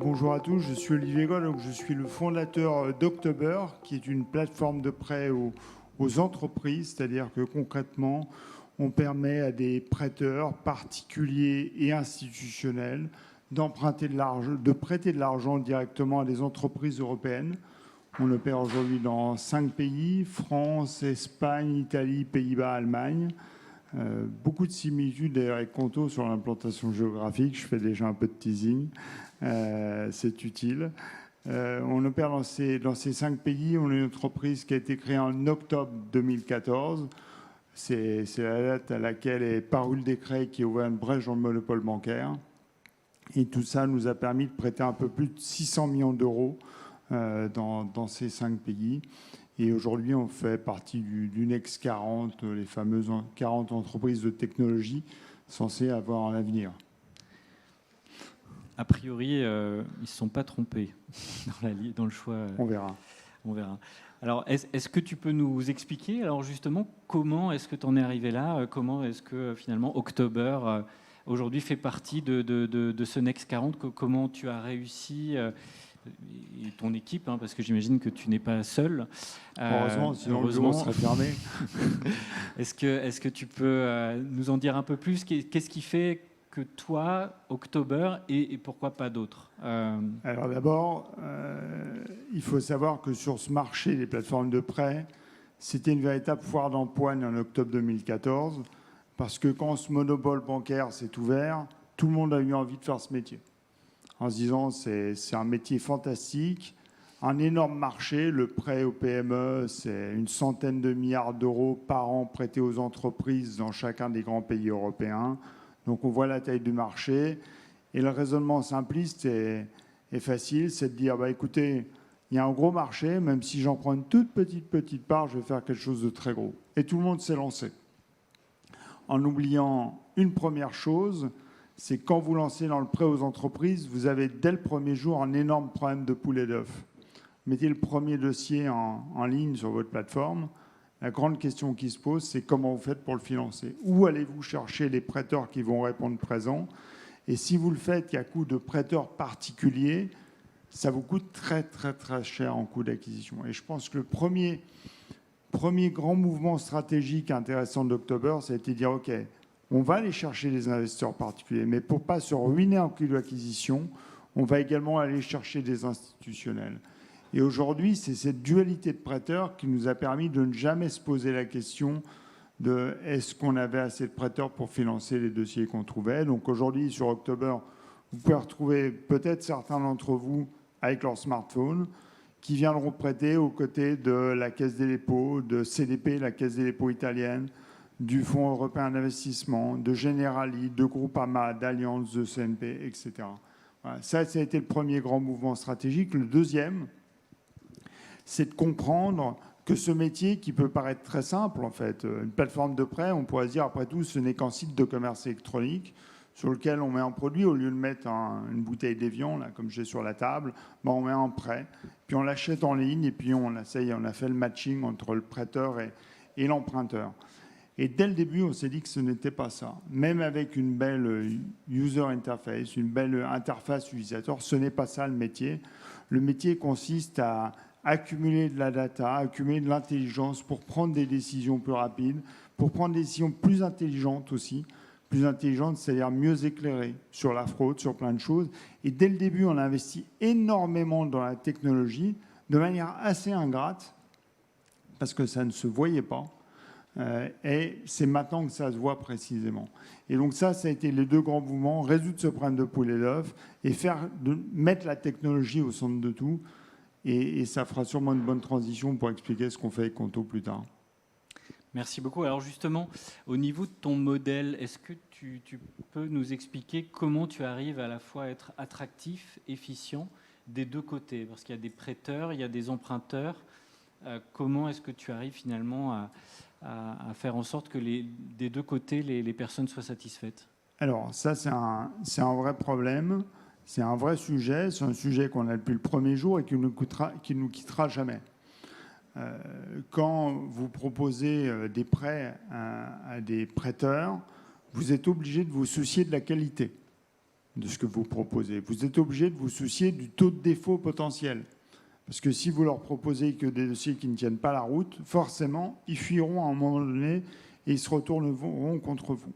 Bonjour à tous, je suis Olivier Goll, donc je suis le fondateur d'October, qui est une plateforme de prêt aux entreprises, c'est-à-dire que concrètement, on permet à des prêteurs particuliers et institutionnels d'emprunter de l'argent, de prêter de l'argent directement à des entreprises européennes. On opère aujourd'hui dans 5 pays, France, Espagne, Italie, Pays-Bas, Allemagne. Beaucoup de similitudes d'ailleurs avec Conto sur l'implantation géographique. Je fais déjà un peu de teasing. C'est utile. On opère dans ces 5 pays. On est une entreprise qui a été créée en octobre 2014. C'est la date à laquelle est paru le décret qui a ouvert une brèche dans le monopole bancaire. Et tout ça nous a permis de prêter un peu plus de 600 millions d'euros dans ces 5 pays. Et aujourd'hui, on fait partie du Next 40, les fameuses 40 entreprises de technologie censées avoir un avenir. A priori, ils ne se sont pas trompés dans le choix. On verra. On verra. Alors, est-ce que tu peux nous expliquer, alors justement, comment est-ce que tu en es arrivé là? Comment est-ce que finalement October aujourd'hui fait partie de ce Next 40? Comment tu as réussi et ton équipe, hein, parce que j'imagine que tu n'es pas seul. Heureusement, sinon le bureau serait fermé. Est-ce que tu peux nous en dire un peu plus? Qu'est-ce qui fait que toi, October, et pourquoi pas d'autres? Alors d'abord, il faut savoir que sur ce marché des plateformes de prêt, c'était une véritable foire d'empoigne en octobre 2014, parce que quand ce monopole bancaire s'est ouvert, tout le monde a eu envie de faire ce métier. En se disant, c'est un métier fantastique, un énorme marché. Le prêt aux PME, c'est une centaine de milliards d'euros par an prêtés aux entreprises dans chacun des grands pays européens. Donc on voit la taille du marché. Et le raisonnement simpliste et facile, c'est de dire, bah, écoutez, il y a un gros marché, même si j'en prends une toute petite part, je vais faire quelque chose de très gros. Et tout le monde s'est lancé. En oubliant une première chose, c'est quand vous lancez dans le prêt aux entreprises, vous avez dès le premier jour un énorme problème de poule et d'œuf. Mettez le premier dossier en ligne sur votre plateforme. La grande question qui se pose, c'est comment vous faites pour le financer? Où allez-vous chercher les prêteurs qui vont répondre présent? Et si vous le faites à coût de prêteurs particuliers, ça vous coûte très cher en coût d'acquisition. Et je pense que le premier grand mouvement stratégique intéressant d'October, ça a été de dire, OK, on va aller chercher des investisseurs particuliers, mais pour ne pas se ruiner en coût d'acquisition, on va également aller chercher des institutionnels. Et aujourd'hui, c'est cette dualité de prêteurs qui nous a permis de ne jamais se poser la question de est-ce qu'on avait assez de prêteurs pour financer les dossiers qu'on trouvait. Donc aujourd'hui, sur October, vous pouvez retrouver peut-être certains d'entre vous avec leur smartphone qui viendront prêter aux côtés de la Caisse des dépôts, de CDP, la Caisse des dépôts italienne, du Fonds européen d'investissement, de Generali, de Groupama, d'Allianz, de CNP, etc. Voilà. Ça a été le premier grand mouvement stratégique. Le deuxième, c'est de comprendre que ce métier qui peut paraître très simple, en fait, une plateforme de prêt, on pourrait se dire, après tout, ce n'est qu'un site de commerce électronique sur lequel on met un produit, au lieu de mettre une bouteille d'Evian, là, comme j'ai sur la table, ben on met un prêt, puis on l'achète en ligne, et puis on a fait le matching entre le prêteur et l'emprunteur. Et dès le début, on s'est dit que ce n'était pas ça. Même avec une belle user interface, une belle interface utilisateur, ce n'est pas ça le métier. Le métier consiste à accumuler de la data, accumuler de l'intelligence pour prendre des décisions plus rapides, pour prendre des décisions plus intelligentes aussi. Plus intelligentes, c'est-à-dire mieux éclairées sur la fraude, sur plein de choses. Et dès le début, on a investi énormément dans la technologie, de manière assez ingrate, parce que ça ne se voyait pas. Et c'est maintenant que ça se voit précisément. Et donc ça a été les deux grands mouvements, résoudre ce problème de poule et d'œuf et mettre la technologie au centre de tout. Et ça fera sûrement une bonne transition pour expliquer ce qu'on fait avec Conto plus tard. Merci beaucoup. Alors justement, au niveau de ton modèle, est-ce que tu peux nous expliquer comment tu arrives à la fois à être attractif, efficient des deux côtés? Parce qu'il y a des prêteurs, il y a des emprunteurs. Comment est-ce que tu arrives finalement à faire en sorte que des deux côtés, les personnes soient satisfaites? Alors ça, c'est un vrai problème. C'est un vrai sujet. C'est un sujet qu'on a depuis le premier jour et qui nous quittera jamais. Quand vous proposez des prêts à des prêteurs, vous êtes obligé de vous soucier de la qualité. de ce que vous proposez. Vous êtes obligé de vous soucier du taux de défaut potentiel. Parce que si vous leur proposez que des dossiers qui ne tiennent pas la route, forcément, ils fuiront à un moment donné et ils se retourneront contre vous.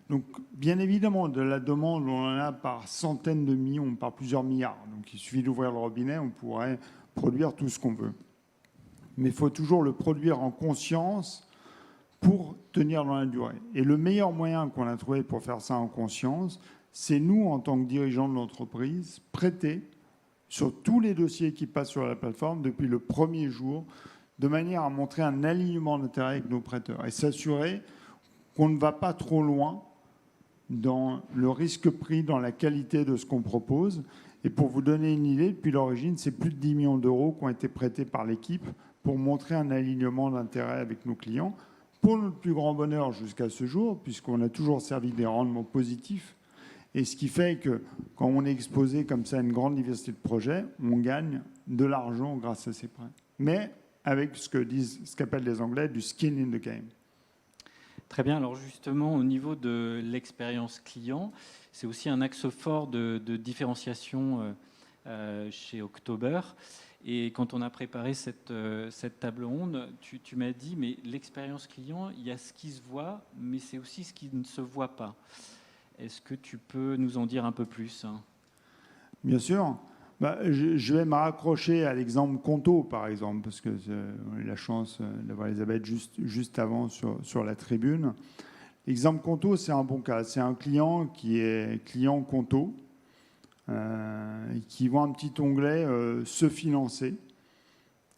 Donc, bien évidemment, de la demande, on en a par centaines de millions, par plusieurs milliards. Donc, il suffit d'ouvrir le robinet, on pourrait produire tout ce qu'on veut. Mais il faut toujours le produire en conscience pour tenir dans la durée. Et le meilleur moyen qu'on a trouvé pour faire ça en conscience, c'est nous, en tant que dirigeants de l'entreprise, prêter sur tous les dossiers qui passent sur la plateforme depuis le premier jour, de manière à montrer un alignement d'intérêt avec nos prêteurs et s'assurer qu'on ne va pas trop loin dans le risque pris, dans la qualité de ce qu'on propose. Et pour vous donner une idée, depuis l'origine, c'est plus de 10 millions d'euros qui ont été prêtés par l'équipe pour montrer un alignement d'intérêt avec nos clients. Pour notre plus grand bonheur jusqu'à ce jour, puisqu'on a toujours servi des rendements positifs. Et ce qui fait que quand on est exposé comme ça à une grande diversité de projets, on gagne de l'argent grâce à ces prêts. Mais avec ce qu'appellent les Anglais du skin in the game. Très bien. Alors justement, au niveau de l'expérience client, c'est aussi un axe fort de différenciation chez October. Et quand on a préparé cette table ronde, tu m'as dit, mais l'expérience client, il y a ce qui se voit, mais c'est aussi ce qui ne se voit pas. Est-ce que tu peux nous en dire un peu plus? Bien sûr. Je vais me raccrocher à l'exemple Conto, par exemple, parce que on a eu la chance d'avoir Elisabeth juste avant sur la tribune. L'exemple Conto, c'est un bon cas. C'est un client qui est client Conto, qui voit un petit onglet « Se financer ».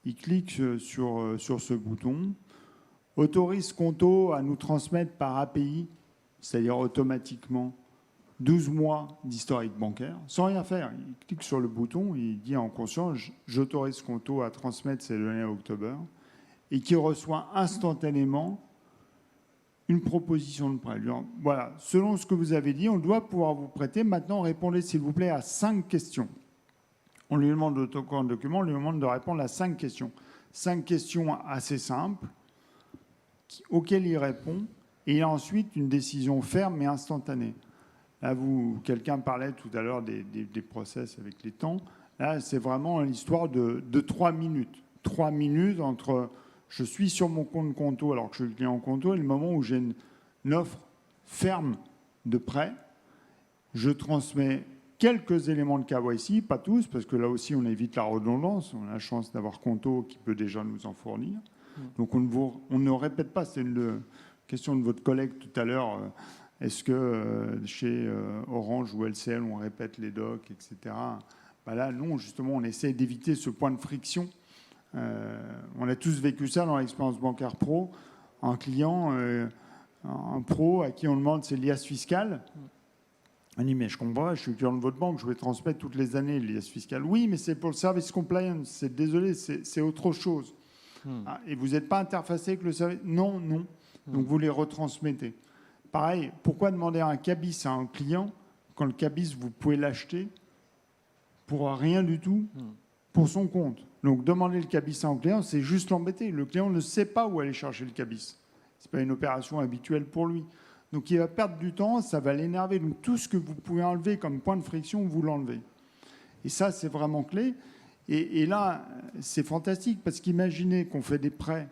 Il clique sur ce bouton, autorise Conto à nous transmettre par API, c'est-à-dire automatiquement, 12 mois d'historique bancaire, sans rien faire. Il clique sur le bouton, il dit en conscience « J'autorise Conto à transmettre ces données à October » et qui reçoit instantanément une proposition de prêt. Voilà, selon ce que vous avez dit, on doit pouvoir vous prêter. Maintenant, répondez s'il vous plaît à 5 questions. On lui demande d'autocollant de document, on lui demande de répondre à 5 questions. 5 questions assez simples auxquelles il répond. Et il a ensuite une décision ferme et instantanée. Là, quelqu'un parlait tout à l'heure des process avec les temps. Là, c'est vraiment l'histoire de 3 minutes. 3 minutes entre je suis sur mon compte Conto alors que je suis client Conto et le moment où j'ai une offre ferme de prêt. Je transmets quelques éléments de KYC, pas tous, parce que là aussi, on évite la redondance. On a la chance d'avoir Conto qui peut déjà nous en fournir. Donc, on ne répète pas. C'est une question de votre collègue tout à l'heure. Est-ce que chez Orange ou LCL, on répète les docs, etc. Là, non, justement, on essaie d'éviter ce point de friction. On a tous vécu ça dans l'expérience bancaire pro. Un client, un pro à qui on demande c'est l'IAS fiscal. On dit, mais je comprends, je suis client de votre banque, je vais transmettre toutes les années l'IAS fiscal. Oui, mais c'est pour le service compliance. Désolé, c'est autre chose. Et vous n'êtes pas interfacé avec le service? Non. Donc, vous les retransmettez. Pareil, pourquoi demander un cabis à un client quand le cabis, vous pouvez l'acheter pour rien du tout pour son compte? Donc, demander le cabis à un client, c'est juste l'embêter. Le client ne sait pas où aller chercher le cabis. Ce n'est pas une opération habituelle pour lui. Donc, il va perdre du temps, ça va l'énerver. Donc, tout ce que vous pouvez enlever comme point de friction, vous l'enlevez. Et ça, c'est vraiment clé. Et là, c'est fantastique parce qu'imaginez qu'on fait des prêts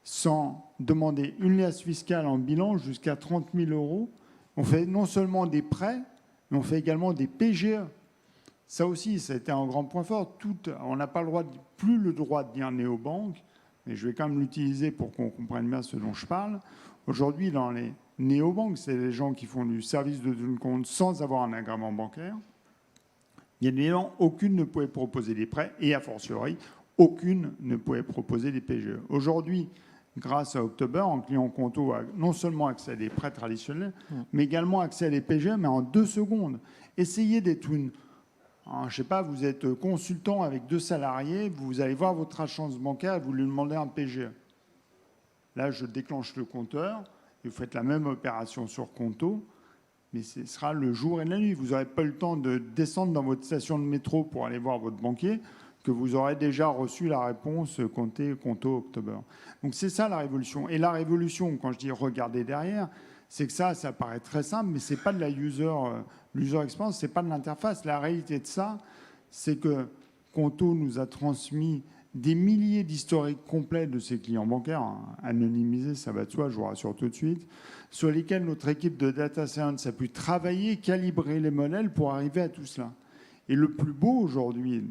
sans demander une liasse fiscale en bilan jusqu'à 30 000 euros. On fait non seulement des prêts, mais on fait également des PGE. Ça aussi, ça a été un grand point fort. On n'a pas plus le droit de dire néobanque, mais je vais quand même l'utiliser pour qu'on comprenne bien ce dont je parle. Aujourd'hui, dans les néobanques, c'est les gens qui font du service de compte sans avoir un agrément bancaire. Bien évidemment, aucune ne pouvait proposer des prêts et, a fortiori, aucune ne pouvait proposer des PGE. Aujourd'hui, grâce à October, un client Conto a non seulement accès à des prêts traditionnels, mais également accès à des PGE, mais en 2 secondes. Essayez d'être je ne sais pas, vous êtes consultant avec 2 salariés, vous allez voir votre agence bancaire et vous lui demandez un PGE. Là, je déclenche le compteur et vous faites la même opération sur Conto, mais ce sera le jour et la nuit. Vous n'aurez pas le temps de descendre dans votre station de métro pour aller voir votre banquier, que vous aurez déjà reçu la réponse Conto October. Donc c'est ça la révolution. Et la révolution, quand je dis regarder derrière, c'est que ça paraît très simple, mais c'est pas de la l'user experience, c'est pas de l'interface. La réalité de ça, c'est que Conto nous a transmis des milliers d'historiques complets de ses clients bancaires, anonymisés, ça va de soi, je vous rassure tout de suite, sur lesquels notre équipe de data science a pu travailler, calibrer les modèles pour arriver à tout cela. Et le plus beau aujourd'hui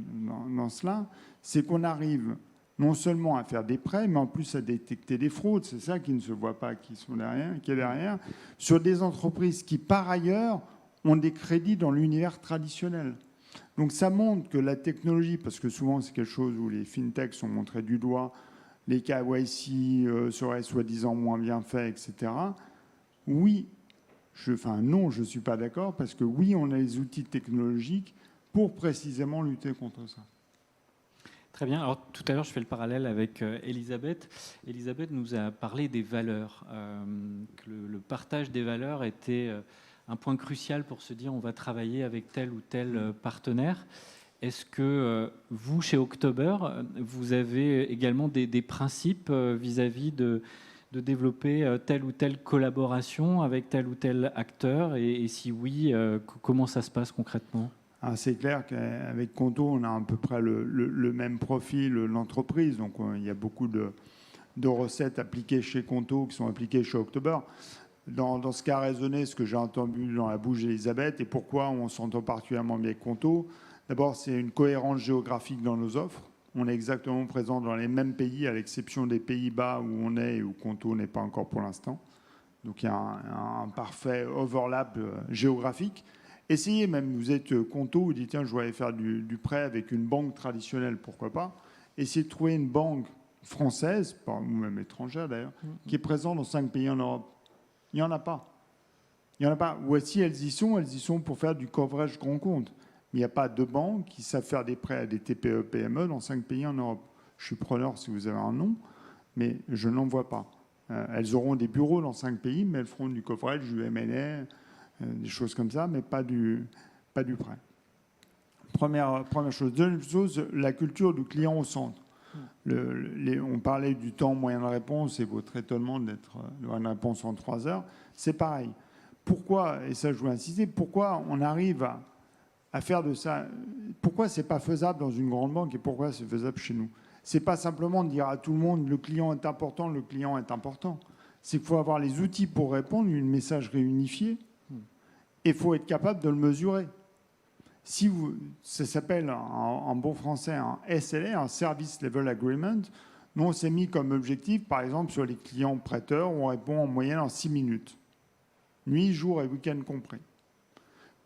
dans cela, c'est qu'on arrive non seulement à faire des prêts, mais en plus à détecter des fraudes. C'est ça qui ne se voit pas, qui est derrière, sur des entreprises qui, par ailleurs, ont des crédits dans l'univers traditionnel. Donc ça montre que la technologie, parce que souvent c'est quelque chose où les fintechs sont montrés du doigt, les KYC seraient soi-disant moins bien faits, etc. Oui, non, je ne suis pas d'accord, parce que oui, on a les outils technologiques pour précisément lutter contre ça. Très bien. Alors, tout à l'heure, je fais le parallèle avec Elisabeth. Elisabeth nous a parlé des valeurs, que le partage des valeurs était un point crucial pour se dire on va travailler avec tel ou tel partenaire. Est-ce que vous, chez October, vous avez également des principes vis-à-vis de développer telle ou telle collaboration avec tel ou tel acteur et si oui, comment ça se passe concrètement ? C'est clair qu'avec Conto, on a à peu près le même profil, l'entreprise. Donc, il y a beaucoup de recettes appliquées chez Conto qui sont appliquées chez October. Dans ce cas raisonné, ce que j'ai entendu dans la bouche d'Elisabeth et pourquoi on s'entend particulièrement bien avec Conto, d'abord, c'est une cohérence géographique dans nos offres. On est exactement présent dans les mêmes pays, à l'exception des Pays-Bas où on est et où Conto n'est pas encore pour l'instant. Donc, il y a un parfait overlap géographique. Essayez même, vous êtes Conto, vous dites tiens, je voudrais faire du prêt avec une banque traditionnelle, pourquoi pas. Essayez de trouver une banque française, ou même étrangère d'ailleurs, qui est présente dans 5 pays en Europe. Il n'y en a pas. Il n'y en a pas. Ou si elles y sont pour faire du coverage grand compte. Mais il n'y a pas de banque qui savent faire des prêts à des TPE, PME dans 5 pays en Europe. Je suis preneur si vous avez un nom, mais je n'en vois pas. Elles auront des bureaux dans 5 pays, mais elles feront du coverage, du M&A, des choses comme ça, mais pas du prêt. Première chose. Deuxième chose, la culture du client au centre. On parlait du temps moyen de réponse et votre étonnement d'avoir une réponse en 3 heures. C'est pareil. Pourquoi, et ça je voulais insister, pourquoi on arrive à faire de ça? Pourquoi ce n'est pas faisable dans une grande banque et pourquoi c'est faisable chez nous? Ce n'est pas simplement de dire à tout le monde le client est important, le client est important. C'est qu'il faut avoir les outils pour répondre, une messagerie unifiée. Et il faut être capable de le mesurer. Ça s'appelle en bon français un SLA, un Service Level Agreement. Nous, on s'est mis comme objectif, par exemple, sur les clients prêteurs, on répond en moyenne en 6 minutes. Nuit, jour et week-end compris.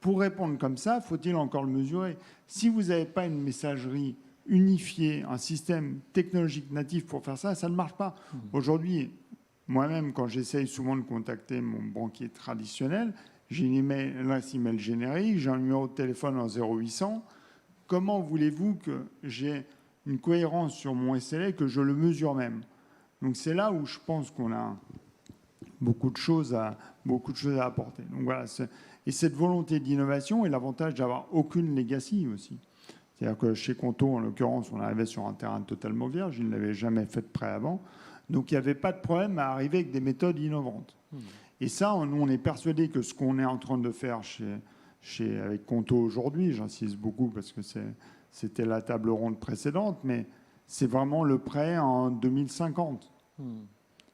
Pour répondre comme ça, faut-il encore le mesurer? Si vous n'avez pas une messagerie unifiée, un système technologique natif pour faire ça, ça ne marche pas. Aujourd'hui, moi-même, quand j'essaye souvent de contacter mon banquier traditionnel, j'ai une adresse email générique, j'ai un numéro de téléphone en 0800. Comment voulez-vous que j'ai une cohérence sur mon SLA, que je le mesure même? Donc c'est là où je pense qu'on a beaucoup de choses à apporter. Donc voilà, et cette volonté d'innovation et l'avantage d'avoir aucune legacy aussi. C'est-à-dire que chez Conto, en l'occurrence, on arrivait sur un terrain totalement vierge, il n'avait jamais fait de prêt avant. Donc il n'y avait pas de problème à arriver avec des méthodes innovantes. Et ça, nous, on est persuadé que ce qu'on est en train de faire avec Conto aujourd'hui, j'insiste beaucoup parce que c'était la table ronde précédente, mais c'est vraiment le prêt en 2050.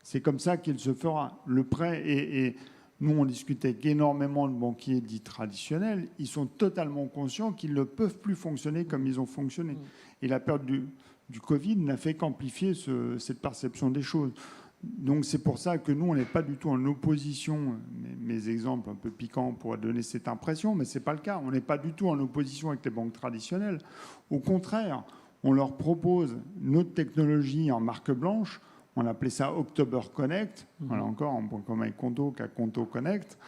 C'est comme ça qu'il se fera. Le prêt, et nous, on discutait avec énormément de banquiers dits traditionnels, ils sont totalement conscients qu'ils ne peuvent plus fonctionner comme ils ont fonctionné. Et la période du Covid n'a fait qu'amplifier cette perception des choses. Donc c'est pour ça que nous, on n'est pas du tout en opposition. Mes exemples un peu piquants pourraient donner cette impression, mais ce n'est pas le cas. On n'est pas du tout en opposition avec les banques traditionnelles. Au contraire, on leur propose notre technologie en marque blanche. On appelait ça October Connect. Voilà encore un point commun avec Conto qu'à Conto Connect.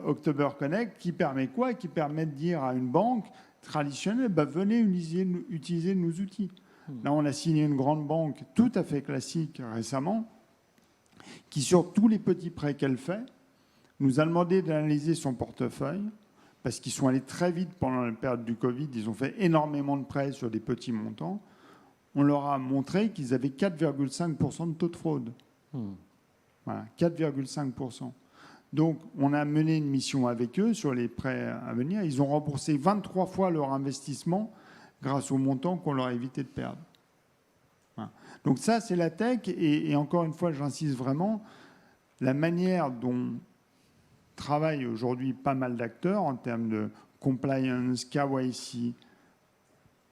October Connect qui permet quoi? Qui permet de dire à une banque traditionnelle, venez utiliser nos outils. Là, on a signé une grande banque tout à fait classique récemment, qui, sur tous les petits prêts qu'elle fait, nous a demandé d'analyser son portefeuille, parce qu'ils sont allés très vite pendant la période du Covid, ils ont fait énormément de prêts sur des petits montants. On leur a montré qu'ils avaient 4,5% de taux de fraude. Voilà, 4,5%. Donc, on a mené une mission avec eux sur les prêts à venir. Ils ont remboursé 23 fois leur investissement grâce au montant qu'on leur a évité de perdre. Voilà. Donc ça, c'est la tech. Et encore une fois, j'insiste vraiment, la manière dont travaillent aujourd'hui pas mal d'acteurs en termes de compliance, KYC,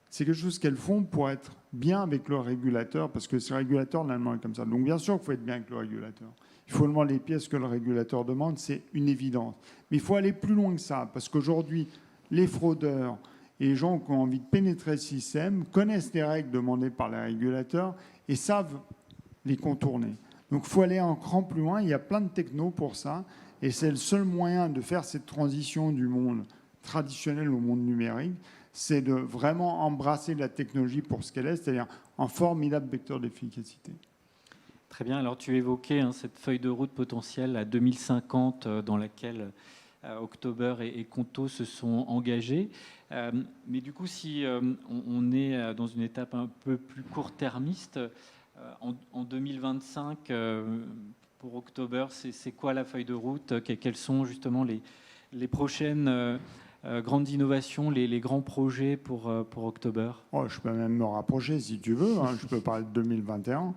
c'est quelque chose qu'elles font pour être bien avec le régulateur, parce que ce régulateur, normalement, est comme ça. Donc bien sûr qu'il faut être bien avec le régulateur. Il faut demander les pièces que le régulateur demande, c'est une évidence. Mais il faut aller plus loin que ça, parce qu'aujourd'hui, les fraudeurs et les gens qui ont envie de pénétrer le système connaissent les règles demandées par les régulateurs et savent les contourner. Donc il faut aller un cran plus loin, il y a plein de technos pour ça, et c'est le seul moyen de faire cette transition du monde traditionnel au monde numérique, c'est de vraiment embrasser la technologie pour ce qu'elle est, c'est-à-dire un formidable vecteur d'efficacité. Très bien. Alors, tu évoquais cette feuille de route potentielle à 2050 dans laquelle October et Conto se sont engagés. Mais du coup, si on est dans une étape un peu plus court-termiste, en 2025, pour October, c'est quoi la feuille de route? Quelles sont justement les prochaines grandes innovations, les grands projets pour October? Je peux même me rapprocher si tu veux, hein. Je peux parler de 2021.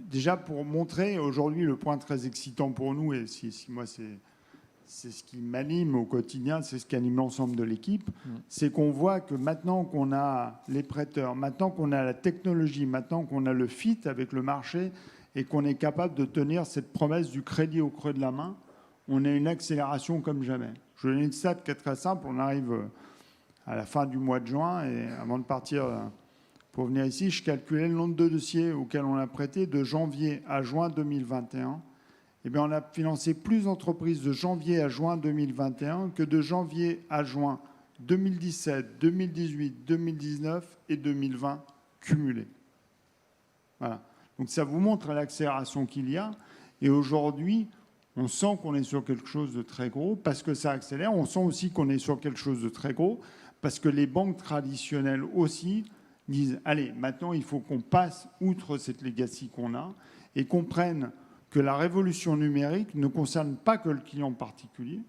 Déjà pour montrer aujourd'hui le point très excitant pour nous, et si moi c'est ce qui m'anime au quotidien, c'est ce qui anime l'ensemble de l'équipe, c'est qu'on voit que maintenant qu'on a les prêteurs, maintenant qu'on a la technologie, maintenant qu'on a le fit avec le marché et qu'on est capable de tenir cette promesse du crédit au creux de la main, on a une accélération comme jamais. Je vais donner une stat qui est très simple. On arrive à la fin du mois de juin et avant de partir pour venir ici, je calculais le nombre de dossiers auxquels on a prêté de janvier à juin 2021. Eh bien, on a financé plus d'entreprises de janvier à juin 2021 que de janvier à juin 2017, 2018, 2019 et 2020 cumulés. Voilà. Donc ça vous montre l'accélération qu'il y a. Et aujourd'hui, on sent qu'on est sur quelque chose de très gros parce que ça accélère. On sent aussi qu'on est sur quelque chose de très gros parce que les banques traditionnelles aussi disent « Allez, maintenant, il faut qu'on passe outre cette legacy qu'on a et qu'on prenne que la révolution numérique ne concerne pas que le client particulier. »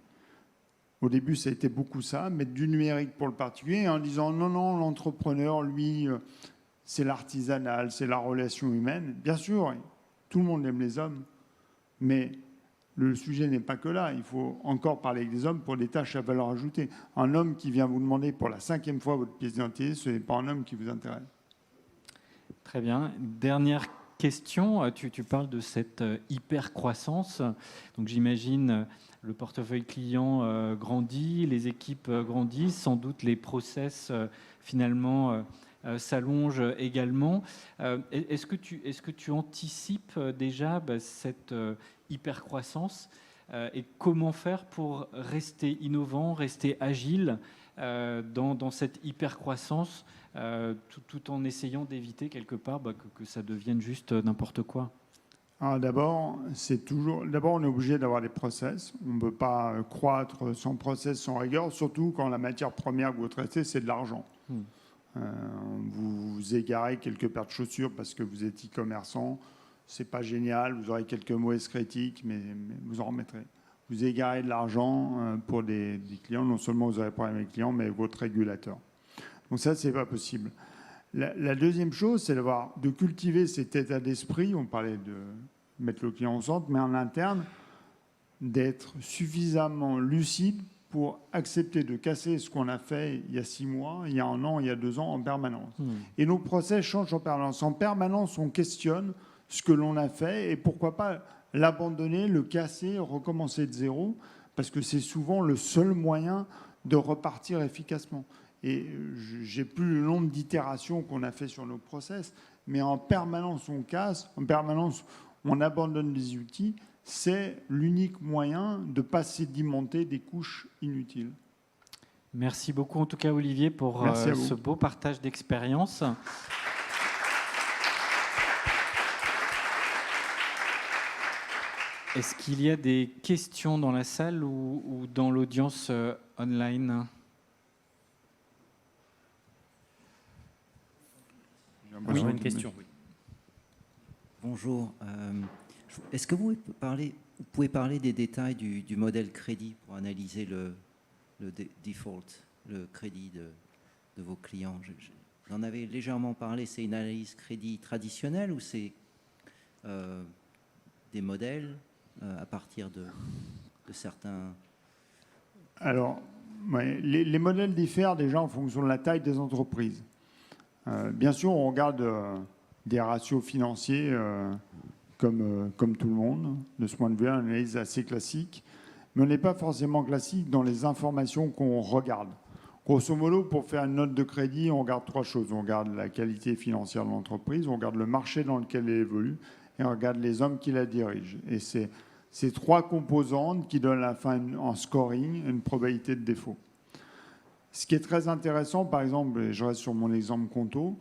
Au début, ça a été beaucoup ça, mettre du numérique pour le particulier en disant « Non, non, l'entrepreneur, lui, c'est l'artisanal, c'est la relation humaine. » Bien sûr, tout le monde aime les hommes, mais le sujet n'est pas que là. Il faut encore parler avec des hommes pour des tâches à valeur ajoutée. Un homme qui vient vous demander pour la 5e fois votre pièce d'identité, ce n'est pas un homme qui vous intéresse. Très bien. Dernière question. Tu parles de cette hyper-croissance. Donc j'imagine le portefeuille client grandit, les équipes grandissent, sans doute les process finalement s'allongent également. Est-ce que tu anticipes déjà cette hyper-croissance et comment faire pour rester innovant, rester agile dans cette hyper-croissance tout en essayant d'éviter quelque part que ça devienne juste n'importe quoi? D'abord, on est obligé d'avoir des process. On ne peut pas croître sans process, sans rigueur, surtout quand la matière première que vous traitez, c'est de l'argent. Vous vous égarez quelques paires de chaussures parce que vous êtes e-commerçant. C'est pas génial, vous aurez quelques mauvaises critiques, mais vous en remettrez. Vous égarez de l'argent pour des clients. Non seulement vous aurez problème avec les clients, mais avec votre régulateur. Donc ça, c'est pas possible. La deuxième chose, c'est de cultiver cet état d'esprit. On parlait de mettre le client au centre, mais en interne, d'être suffisamment lucide pour accepter de casser ce qu'on a fait il y a 6 mois, il y a 1 an, il y a 2 ans en permanence. Et nos process changent en permanence. En permanence, on questionne ce que l'on a fait et pourquoi pas l'abandonner, le casser, recommencer de zéro, parce que c'est souvent le seul moyen de repartir efficacement. Et j'ai plus le nombre d'itérations qu'on a fait sur nos process, mais en permanence on casse, en permanence on abandonne des outils. C'est l'unique moyen de ne pas sédimenter des couches inutiles. Merci beaucoup en tout cas Olivier pour ce beau partage d'expérience. Est-ce qu'il y a des questions dans la salle ou dans l'audience online? Oui, une question. Bonjour. Est-ce que vous pouvez parler Vous pouvez parler des détails du modèle crédit pour analyser le default, le crédit de vos clients. Vous en avez légèrement parlé, c'est une analyse crédit traditionnelle ou c'est des modèles à partir de certains... Alors, ouais, les modèles diffèrent déjà en fonction de la taille des entreprises. Bien sûr, on regarde des ratios financiers comme tout le monde. De ce point de vue, une analyse assez classique. Mais on n'est pas forcément classique dans les informations qu'on regarde. Grosso modo, pour faire une note de crédit, on regarde 3 choses. On regarde la qualité financière de l'entreprise, on regarde le marché dans lequel elle évolue et on regarde les hommes qui la dirigent. Et c'est ces 3 composantes qui donnent à la fin en scoring une probabilité de défaut. Ce qui est très intéressant, par exemple, et je reste sur mon exemple Conto,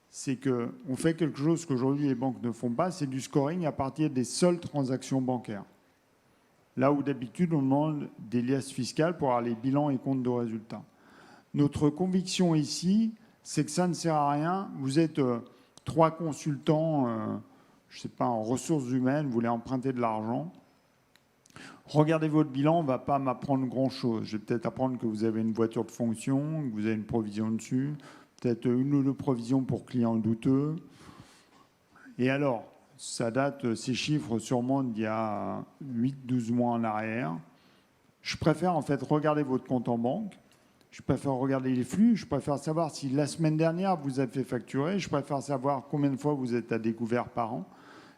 c'est qu'on fait quelque chose qu'aujourd'hui les banques ne font pas, c'est du scoring à partir des seules transactions bancaires. Là où d'habitude on demande des liasses fiscales pour avoir les bilans et comptes de résultats. Notre conviction ici, c'est que ça ne sert à rien. Vous êtes 3 consultants, je ne sais pas, en ressources humaines, vous voulez emprunter de l'argent. Regardez votre bilan, on ne va pas m'apprendre grand-chose. Je vais peut-être apprendre que vous avez une voiture de fonction, que vous avez une provision dessus, peut-être 1 ou 2 provisions pour clients douteux. Et alors, ça date, ces chiffres sûrement d'il y a 8-12 mois en arrière. Je préfère en fait regarder votre compte en banque. Je préfère regarder les flux, je préfère savoir si la semaine dernière vous avez fait facturer, je préfère savoir combien de fois vous êtes à découvert par an,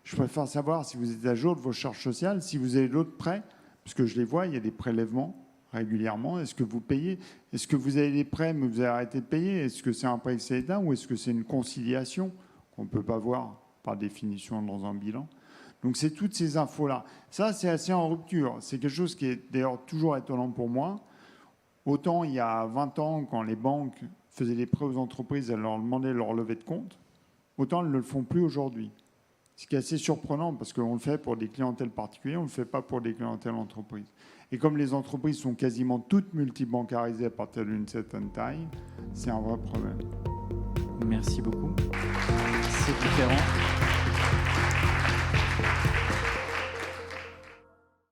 je préfère savoir si vous êtes à jour de vos charges sociales, si vous avez d'autres prêts, parce que je les vois, il y a des prélèvements régulièrement. Est-ce que vous payez? Est-ce que vous avez des prêts mais vous avez arrêté de payer? Est-ce que c'est un prêt excédent ou est-ce que c'est une conciliation qu'on ne peut pas voir par définition dans un bilan? Donc c'est toutes ces infos-là. Ça, c'est assez en rupture. C'est quelque chose qui est d'ailleurs toujours étonnant pour moi. Autant il y a 20 ans, quand les banques faisaient des prêts aux entreprises, elles leur demandaient leur levée de compte, autant elles ne le font plus aujourd'hui. Ce qui est assez surprenant parce qu'on le fait pour des clientèles particulières, on ne le fait pas pour des clientèles entreprises. Et comme les entreprises sont quasiment toutes multibancarisées à partir d'une certaine taille, c'est un vrai problème. Merci beaucoup. C'est différent.